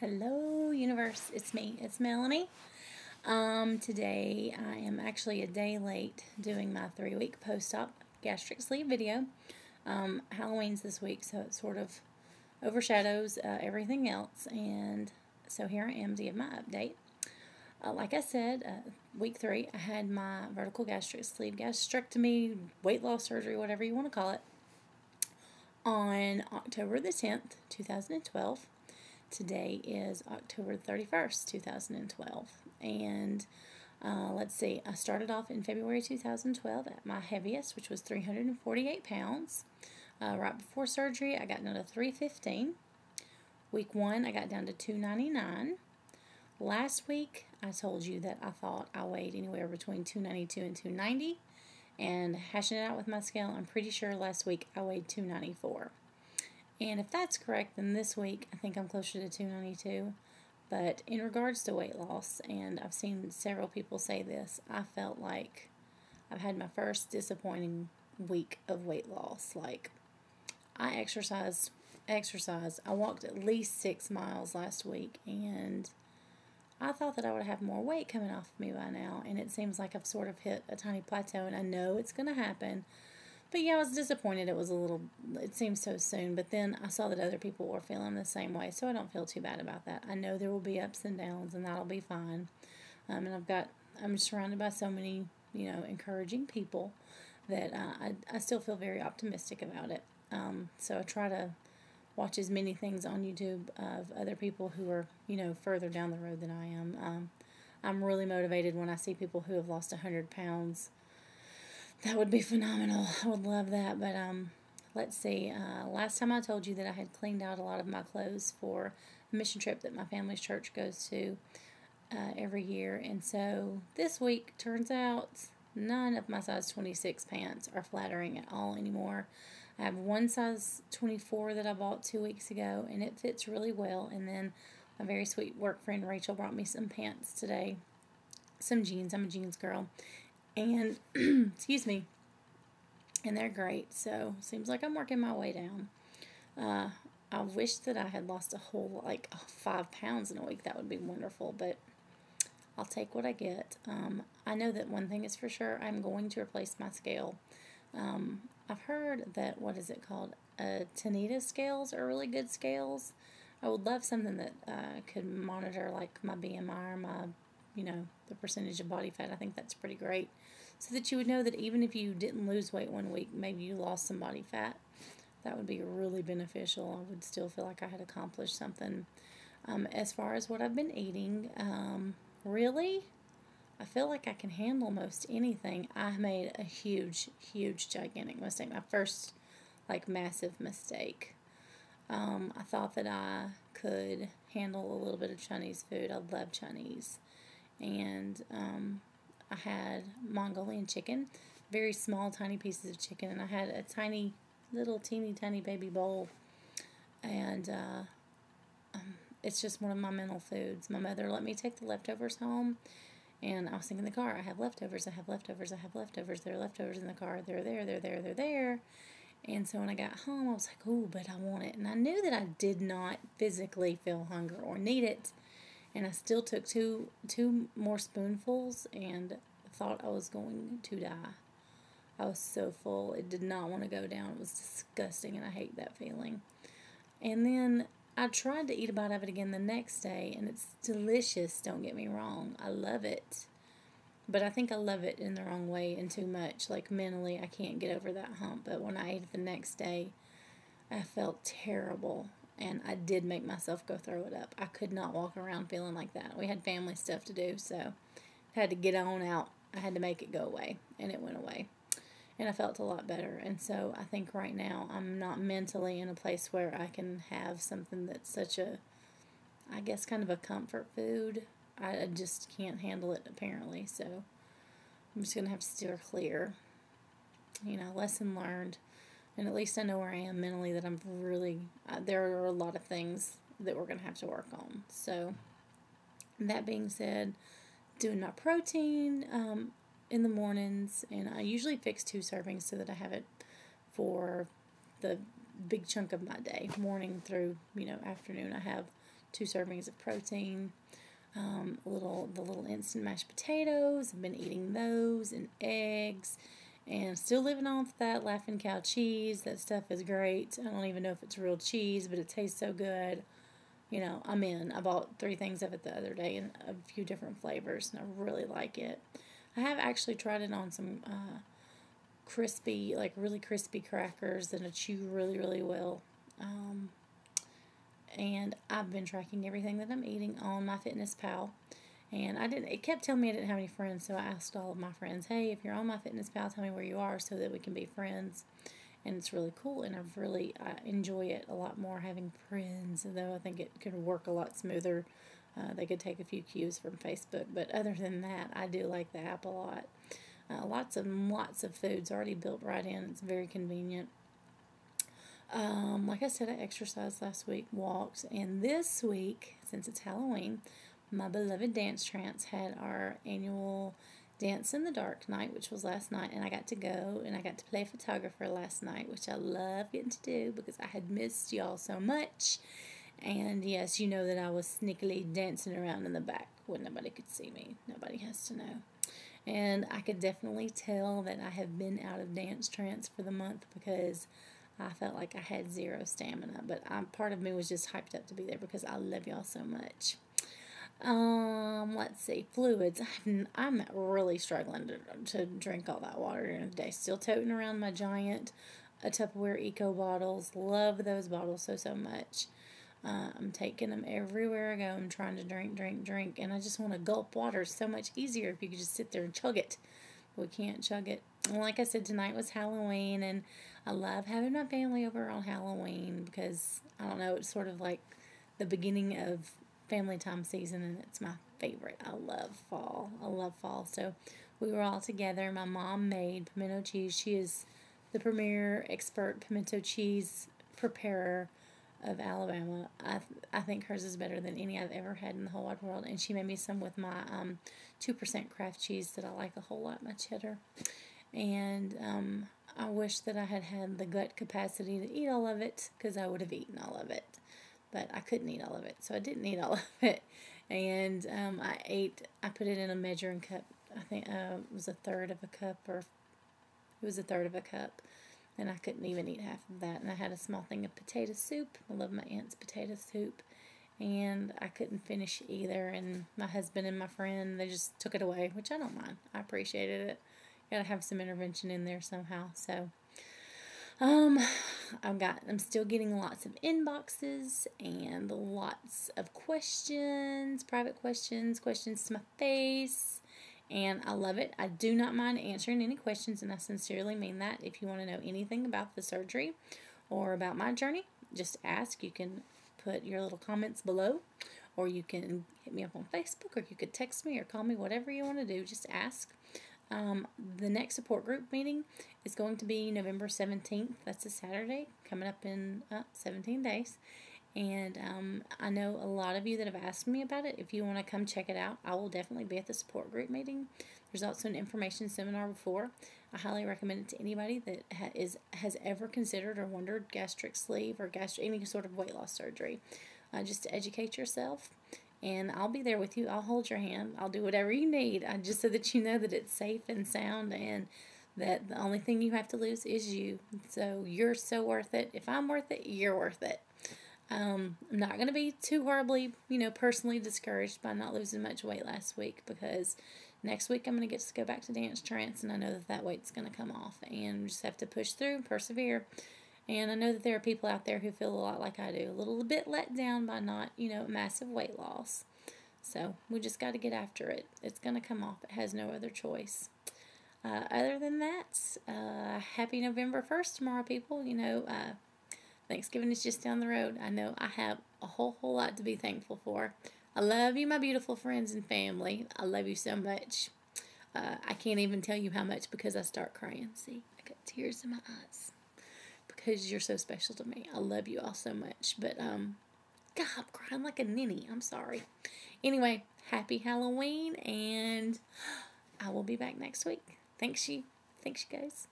Hello, universe. It's me. It's Melanie. Today I am actually a day late doing my 3-week post-op gastric sleeve video. Halloween's this week, so it sort of overshadows everything else. And so here I am to give my update. Like I said, week 3, I had my vertical gastric sleeve gastrectomy, weight loss surgery, whatever you want to call it, on October the 10th, 2012. Today is October 31st, 2012. And let's see, I started off in February 2012 at my heaviest, which was 348 pounds. Right before surgery, I got down to 315. Week 1, I got down to 299. Last week, I told you that I thought I weighed anywhere between 292 and 290. And hashing it out with my scale, I'm pretty sure last week I weighed 294. And if that's correct, then this week I think I'm closer to 292. But in regards to weight loss, and I've seen several people say this, I felt like I've had my first disappointing week of weight loss. Like, I exercised. I walked at least 6 miles last week, and I thought that I would have more weight coming off of me by now. And it seems like I've sort of hit a tiny plateau, and I know it's going to happen. But yeah, I was disappointed it seemed so soon, but then I saw that other people were feeling the same way, so I don't feel too bad about that. I know there will be ups and downs, and that'll be fine. And I'm surrounded by so many, encouraging people that I still feel very optimistic about it. So I try to watch as many things on YouTube of other people who are, further down the road than I am. I'm really motivated when I see people who have lost 100 pounds. That would be phenomenal. I would love that. But let's see. Last time I told you that I had cleaned out a lot of my clothes for a mission trip that my family's church goes to every year. And so this week, turns out none of my size 26 pants are flattering at all anymore. I have one size 24 that I bought 2 weeks ago, and it fits really well. And then my very sweet work friend Rachel brought me some pants today. Some jeans. I'm a jeans girl. And, excuse me, and they're great, so seems like I'm working my way down. I wish that I had lost a whole, 5 pounds in a week. That would be wonderful, but I'll take what I get. I know that one thing is for sure, I'm going to replace my scale. I've heard that, Tanita scales are really good scales. I would love something that could monitor, my BMI or my the percentage of body fat. I think that's pretty great. So that you would know that even if you didn't lose weight one week, maybe you lost some body fat. That would be really beneficial. I would still feel like I had accomplished something. As far as what I've been eating, really, I feel like I can handle most anything. I made a huge, gigantic mistake. My first, massive mistake. I thought that I could handle a little bit of Chinese food. I love Chinese. And I had Mongolian chicken, very small, tiny pieces of chicken, and I had a tiny, little, teeny, tiny baby bowl, and it's just one of my mental foods. My mother let me take the leftovers home, and I was thinking in the car, I have leftovers, there are leftovers in the car, they're there. And so when I got home, I was like, ooh, but I want it. And I knew that I did not physically feel hunger or need it. And I still took two more spoonfuls and thought I was going to die. I was so full. It did not want to go down. It was disgusting, and I hate that feeling. And then I tried to eat a bite of it again the next day, and it's delicious, don't get me wrong. I love it. But I think I love it in the wrong way and too much. Mentally, I can't get over that hump. But when I ate it the next day, I felt terrible. And I did make myself go throw it up. I could not walk around feeling like that. We had family stuff to do, so I had to get on out. I had to make it go away, and it went away. And I felt a lot better. And so I think right now I'm not mentally in a place where I can have something that's such a, I guess, kind of a comfort food. I just can't handle it, apparently. So I'm just going to have to steer clear. Lesson learned. And at least I know where I am mentally, that I'm really, there are a lot of things that we're going to have to work on. So, that being said, doing my protein in the mornings, and I usually fix 2 servings so that I have it for the big chunk of my day, morning through, afternoon. I have 2 servings of protein, the little instant mashed potatoes. I've been eating those and eggs, and still living off that Laughing Cow cheese. That stuff is great. I don't even know if it's real cheese, but it tastes so good. I'm in. I bought 3 things of it the other day in a few different flavors, and I really like it. I have actually tried it on some crispy, like really crispy crackers that I chew really, really well. And I've been tracking everything that I'm eating on MyFitnessPal. And it kept telling me I didn't have any friends, so I asked all of my friends, hey, if you're on MyFitnessPal, tell me where you are so that we can be friends. And it's really cool, and I enjoy it a lot more having friends, though I think it could work a lot smoother. They could take a few cues from Facebook, but other than that, I do like the app a lot. Lots of foods already built right in. It's very convenient. Like I said, I exercised last week, walked, and this week, since it's Halloween, my beloved Dance Trance had our annual Dance in the Dark night, which was last night, and I got to go, and I got to play photographer last night, which I love getting to do because I had missed y'all so much. And yes, you know that I was sneakily dancing around in the back when nobody could see me. Nobody has to know. And I could definitely tell that I have been out of Dance Trance for the month because I felt like I had 0 stamina. But part of me was just hyped up to be there because I love y'all so much. Let's see, fluids. I'm really struggling to drink all that water during the day. Still toting around my giant Tupperware Eco bottles. Love those bottles so much. I'm taking them everywhere I go. I'm trying to drink, and I just want to gulp water. It's so much easier if you could just sit there and chug it. We can't chug it. And like I said, tonight was Halloween, and I love having my family over on Halloween because, I don't know, it's sort of like the beginning of family time season, and it's my favorite. I love fall. So we were all together. My mom made pimento cheese. She is the premier expert pimento cheese preparer of Alabama. I think hers is better than any I've ever had in the whole wide world, and she made me some with my 2% craft cheese that I like a whole lot, my cheddar. And I wish that I had the gut capacity to eat all of it, because I would have eaten all of it. But I couldn't eat all of it, so I didn't eat all of it. And I put it in a measuring cup. I think it was a third of a cup, and I couldn't even eat half of that. And I had a small thing of potato soup. I love my aunt's potato soup, and I couldn't finish either. And my husband and my friend, they just took it away, which I don't mind. I appreciated it. Gotta have some intervention in there somehow. So I'm still getting lots of inboxes and lots of questions, private questions to my face, and I love it. I do not mind answering any questions, and I sincerely mean that. If you want to know anything about the surgery or about my journey, just ask. You can put your little comments below, or you can hit me up on Facebook, or you could text me or call me, whatever you want to do, just ask. The next support group meeting is going to be November 17th. That's a Saturday, coming up in 17 days. And I know a lot of you that have asked me about it. If you want to come check it out, I will definitely be at the support group meeting. There's also an information seminar before. I highly recommend it to anybody that has ever considered or wondered gastric sleeve or any sort of weight loss surgery. Just to educate yourself. And I'll be there with you. I'll hold your hand. I'll do whatever you need, just so that you know that it's safe and sound, and that the only thing you have to lose is you. So you're so worth it. If I'm worth it, you're worth it. I'm not going to be too horribly, personally discouraged by not losing much weight last week, because next week I'm going to get to go back to Dance Trance, and I know that weight's going to come off, and we just have to push through, persevere. And I know that there are people out there who feel a lot like I do, a little bit let down by not, massive weight loss. So we just got to get after it. It's going to come off. It has no other choice. Other than that, happy November 1st tomorrow, people. Thanksgiving is just down the road. I know I have a whole lot to be thankful for. I love you, my beautiful friends and family. I love you so much. I can't even tell you how much, because I start crying. See, I got tears in my eyes. Because you're so special to me. I love you all so much. But, God, I'm crying like a ninny. I'm sorry. Anyway, happy Halloween, and I will be back next week. Thanks you guys.